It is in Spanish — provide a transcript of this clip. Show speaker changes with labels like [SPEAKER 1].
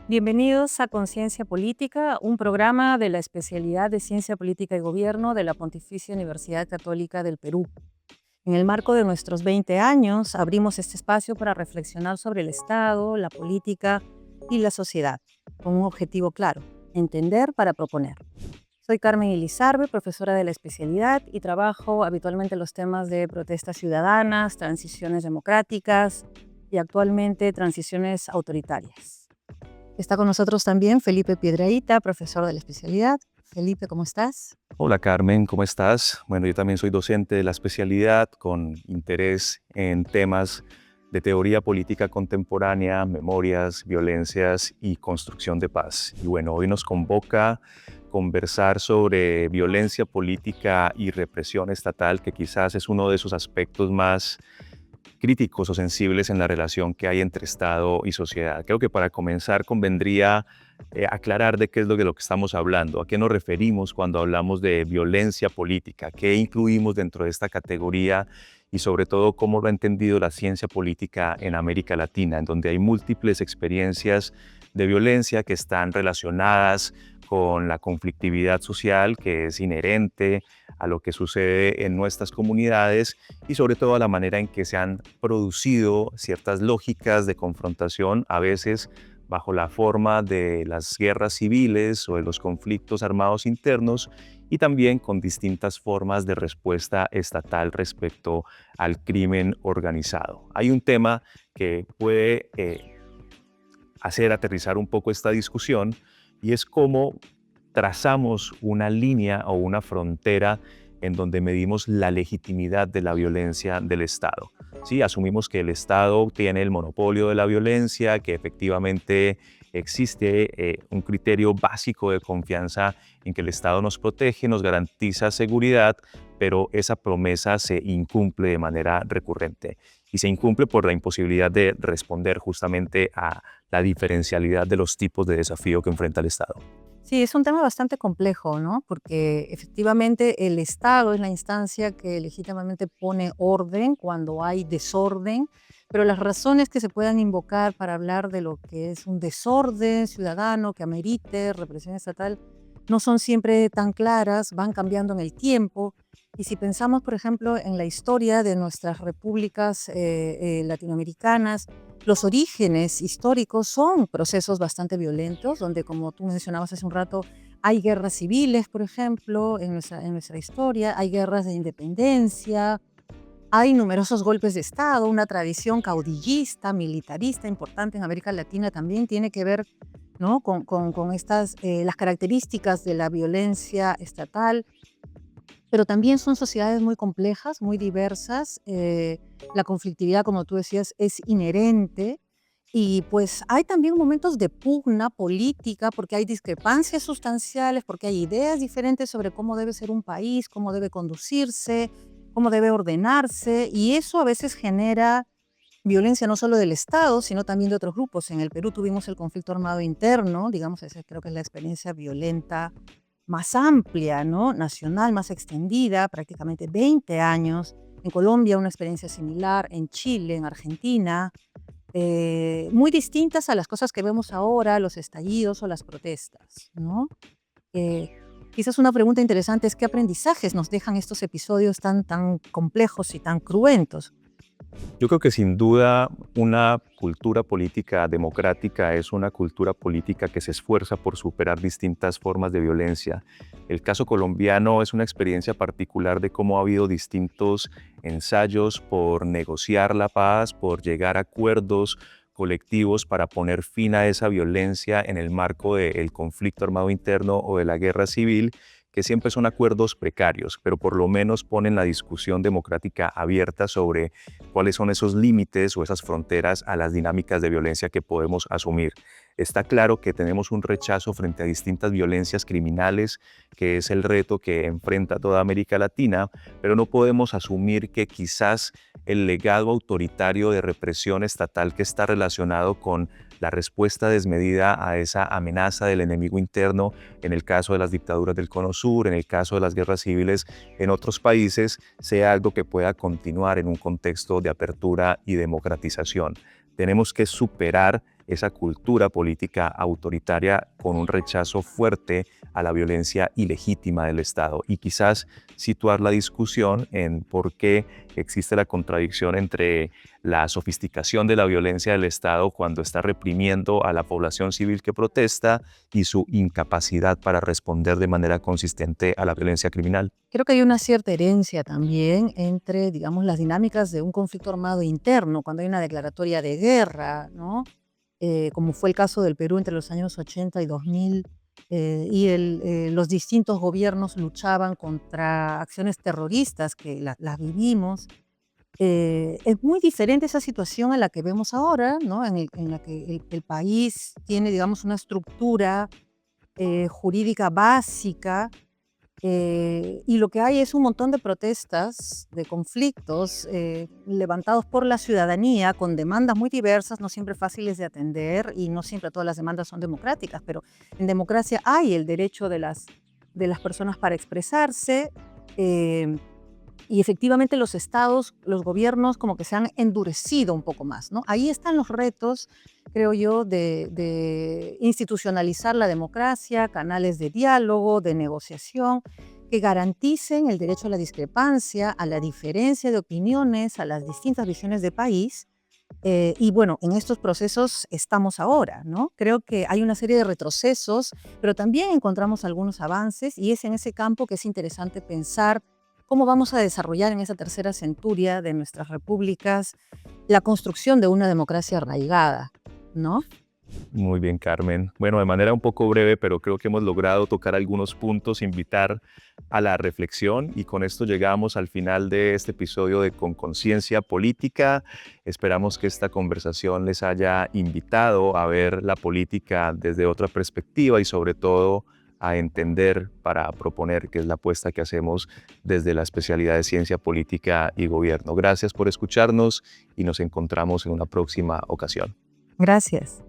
[SPEAKER 1] Bienvenidos a Conciencia Política, un programa de la especialidad de Ciencia Política y Gobierno de la Pontificia Universidad Católica del Perú. En el marco de nuestros 20 años, abrimos este espacio para reflexionar sobre el Estado, la política y la sociedad, con un objetivo claro: entender para proponer. Soy Carmen Elizarbe, profesora de la especialidad, y trabajo habitualmente en los temas de protestas ciudadanas, transiciones democráticas y actualmente transiciones autoritarias. Está con nosotros también Felipe Piedrahita, profesor de la especialidad. Felipe, ¿cómo estás?
[SPEAKER 2] Hola Carmen, ¿cómo estás? Bueno, yo también soy docente de la especialidad con interés en temas de teoría política contemporánea, memorias, violencias y construcción de paz. Y bueno, hoy nos convoca conversar sobre violencia política y represión estatal, que quizás es uno de esos aspectos más críticos o sensibles en la relación que hay entre Estado y sociedad. Creo que para comenzar convendría aclarar de qué es de lo que estamos hablando, a qué nos referimos cuando hablamos de violencia política, qué incluimos dentro de esta categoría y sobre todo cómo lo ha entendido la ciencia política en América Latina, en donde hay múltiples experiencias de violencia que están relacionadas con la conflictividad social que es inherente a lo que sucede en nuestras comunidades y sobre todo a la manera en que se han producido ciertas lógicas de confrontación, a veces bajo la forma de las guerras civiles o de los conflictos armados internos, y también con distintas formas de respuesta estatal respecto al crimen organizado. Hay un tema que puede hacer aterrizar un poco esta discusión, y es cómo trazamos una línea o una frontera en donde medimos la legitimidad de la violencia del Estado. Sí, asumimos que el Estado tiene el monopolio de la violencia, que efectivamente existe un criterio básico de confianza en que el Estado nos protege, nos garantiza seguridad, pero esa promesa se incumple de manera recurrente. Y se incumple por la imposibilidad de responder justamente a la diferencialidad de los tipos de desafío que enfrenta el Estado.
[SPEAKER 1] Sí, es un tema bastante complejo, ¿no? Porque efectivamente el Estado es la instancia que legítimamente pone orden cuando hay desorden, pero las razones que se puedan invocar para hablar de lo que es un desorden ciudadano que amerite represión estatal no son siempre tan claras, van cambiando en el tiempo. Y si pensamos, por ejemplo, en la historia de nuestras repúblicas latinoamericanas, los orígenes históricos son procesos bastante violentos, donde, como tú mencionabas hace un rato, hay guerras civiles, por ejemplo, en nuestra historia, hay guerras de independencia, hay numerosos golpes de Estado, una tradición caudillista, militarista importante en América Latina también tiene que ver, ¿no? con estas, las características de la violencia estatal. Pero también son sociedades muy complejas, muy diversas. La conflictividad, como tú decías, es inherente. Y pues hay también momentos de pugna política porque hay discrepancias sustanciales, porque hay ideas diferentes sobre cómo debe ser un país, cómo debe conducirse, cómo debe ordenarse. Y eso a veces genera violencia no solo del Estado, sino también de otros grupos. En el Perú tuvimos el conflicto armado interno, digamos, esa creo que es la experiencia violenta más amplia, ¿no? Nacional, más extendida, prácticamente 20 años. En Colombia una experiencia similar, en Chile, en Argentina, muy distintas a las cosas que vemos ahora, los estallidos o las protestas, ¿no? Eh, Quizás una pregunta interesante es qué aprendizajes nos dejan estos episodios tan complejos y tan cruentos.
[SPEAKER 2] Yo creo que sin duda una cultura política democrática es una cultura política que se esfuerza por superar distintas formas de violencia. El caso colombiano es una experiencia particular de cómo ha habido distintos ensayos por negociar la paz, por llegar a acuerdos colectivos para poner fin a esa violencia en el marco del conflicto armado interno o de la guerra civil, que siempre son acuerdos precarios, pero por lo menos ponen la discusión democrática abierta sobre cuáles son esos límites o esas fronteras a las dinámicas de violencia que podemos asumir. Está claro que tenemos un rechazo frente a distintas violencias criminales, que es el reto que enfrenta toda América Latina, pero no podemos asumir que quizás el legado autoritario de represión estatal que está relacionado con la respuesta desmedida a esa amenaza del enemigo interno, en el caso de las dictaduras del Cono Sur, en el caso de las guerras civiles en otros países, sea algo que pueda continuar en un contexto de apertura y democratización. Tenemos que superar esa cultura política autoritaria con un rechazo fuerte a la violencia ilegítima del Estado y quizás situar la discusión en por qué existe la contradicción entre la sofisticación de la violencia del Estado cuando está reprimiendo a la población civil que protesta y su incapacidad para responder de manera consistente a la violencia criminal.
[SPEAKER 1] Creo que hay una cierta herencia también entre, digamos, las dinámicas de un conflicto armado interno, cuando hay una declaratoria de guerra, ¿no? Como fue el caso del Perú entre los años 80 y 2000, los distintos gobiernos luchaban contra acciones terroristas que las vivimos. Es muy diferente esa situación a la que vemos ahora, ¿no? En la que el país tiene, digamos, una estructura jurídica básica, y lo que hay es un montón de protestas, de conflictos levantados por la ciudadanía con demandas muy diversas, no siempre fáciles de atender y no siempre todas las demandas son democráticas, pero en democracia hay el derecho de las personas para expresarse. eh, y efectivamente los estados, los gobiernos como que se han endurecido un poco más, ¿no? Ahí están los retos, creo yo, de institucionalizar la democracia, canales de diálogo, de negociación, que garanticen el derecho a la discrepancia, a la diferencia de opiniones, a las distintas visiones de país. Y bueno, en estos procesos estamos ahora, ¿no? Creo que hay una serie de retrocesos, pero también encontramos algunos avances y es en ese campo que es interesante pensar cómo vamos a desarrollar en esa tercera centuria de nuestras repúblicas la construcción de una democracia arraigada, ¿no?
[SPEAKER 2] Muy bien, Carmen. Bueno, de manera un poco breve, pero creo que hemos logrado tocar algunos puntos, invitar a la reflexión y con esto llegamos al final de este episodio de Con Conciencia Política. Esperamos que esta conversación les haya invitado a ver la política desde otra perspectiva y sobre todo a entender para proponer, que es la apuesta que hacemos desde la especialidad de Ciencia Política y Gobierno. Gracias por escucharnos y nos encontramos en una próxima ocasión.
[SPEAKER 1] Gracias.